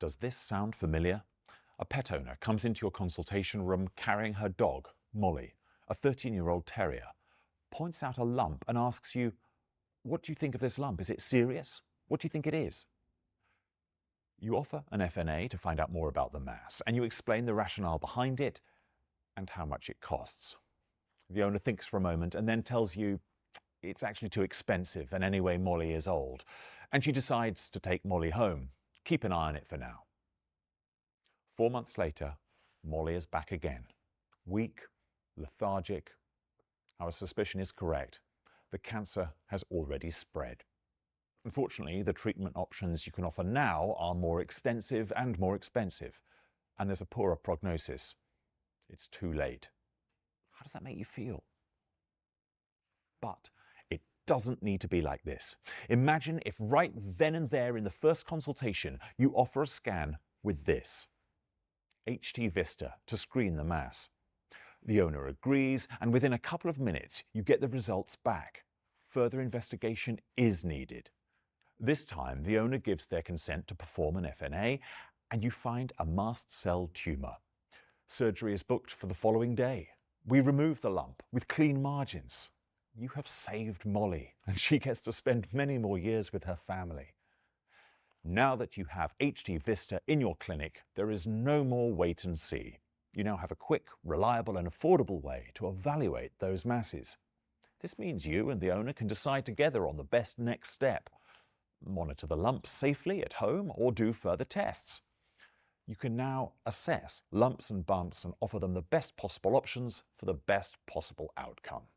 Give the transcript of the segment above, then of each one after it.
Does this sound familiar? A pet owner comes into your consultation room carrying her dog, Molly, a 13-year-old terrier, points out a lump and asks you, "What do you think of this lump? Is it serious? What do you think it is?" You offer an FNA to find out more about the mass, and you explain the rationale behind it and how much it costs. The owner thinks for a moment and then tells you it's actually too expensive, and anyway Molly is old, and she decides to take Molly home. Keep an eye on it for now. 4 months later, Molly is back again. Weak, lethargic. Our suspicion is correct. The cancer has already spread. Unfortunately, the treatment options you can offer now are more extensive and more expensive, and there's a poorer prognosis. It's too late. How does that make you feel? But it doesn't need to be like this. Imagine if right then and there in the first consultation, you offer a scan with this: HT Vista to screen the mass. The owner agrees, and within a couple of minutes, you get the results back. Further investigation is needed. This time, the owner gives their consent to perform an FNA, and you find a mast cell tumour. Surgery is booked for the following day. We remove the lump with clean margins. You have saved Molly, and she gets to spend many more years with her family. Now that you have HT Vista in your clinic, there is no more wait and see. You now have a quick, reliable and affordable way to evaluate those masses. This means you and the owner can decide together on the best next step. Monitor the lumps safely at home or do further tests. You can now assess lumps and bumps and offer them the best possible options for the best possible outcome.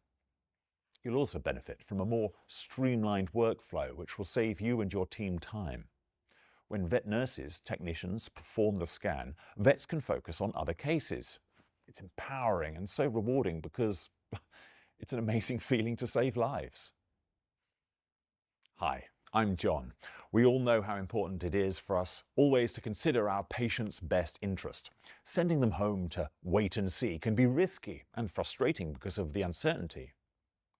You'll also benefit from a more streamlined workflow, which will save you and your team time. When vet nurses, technicians perform the scan, vets can focus on other cases. It's empowering and so rewarding because it's an amazing feeling to save lives. Hi, I'm John. We all know how important it is for us always to consider our patient's best interest. Sending them home to wait and see can be risky and frustrating because of the uncertainty.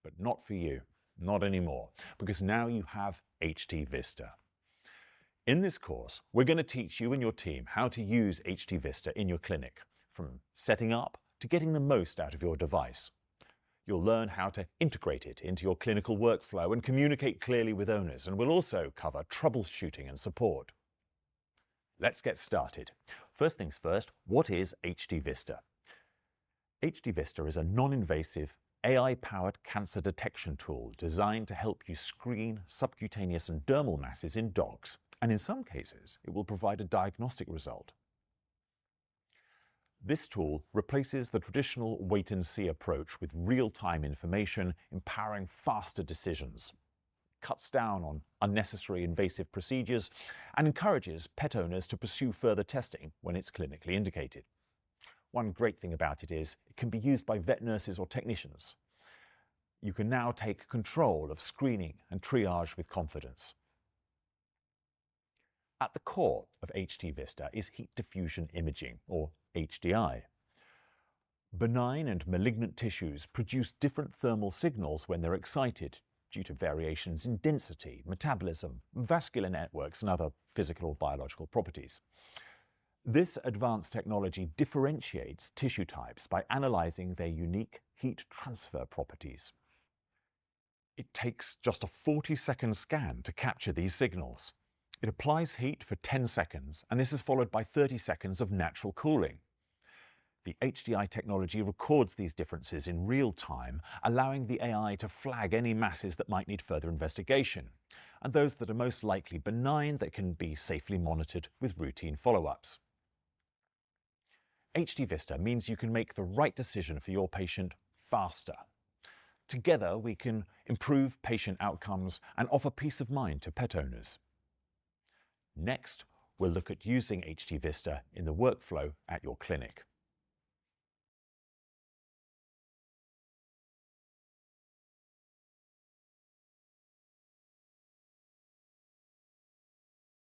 But not for you, not anymore, because now you have HT Vista. In this course, we're going to teach you and your team how to use HT Vista in your clinic, from setting up to getting the most out of your device. You'll learn how to integrate it into your clinical workflow and communicate clearly with owners, and we'll also cover troubleshooting and support. Let's get started. First things first, what is HT Vista? HT Vista is a non-invasive, AI-powered cancer detection tool designed to help you screen subcutaneous and dermal masses in dogs, and in some cases, it will provide a diagnostic result. This tool replaces the traditional wait-and-see approach with real-time information, empowering faster decisions, cuts down on unnecessary invasive procedures, and encourages pet owners to pursue further testing when it's clinically indicated. One great thing about it is it can be used by vet nurses or technicians. You can now take control of screening and triage with confidence. At the core of HT Vista is heat diffusion imaging, or HDI. Benign and malignant tissues produce different thermal signals when they're excited due to variations in density, metabolism, vascular networks, and other physical or biological properties. This advanced technology differentiates tissue types by analyzing their unique heat transfer properties. It takes just a 40-second scan to capture these signals. It applies heat for 10 seconds, and this is followed by 30 seconds of natural cooling. The HDI technology records these differences in real time, allowing the AI to flag any masses that might need further investigation, and those that are most likely benign that can be safely monitored with routine follow-ups. HT Vista means you can make the right decision for your patient faster. Together, we can improve patient outcomes and offer peace of mind to pet owners. Next, we'll look at using HT Vista in the workflow at your clinic.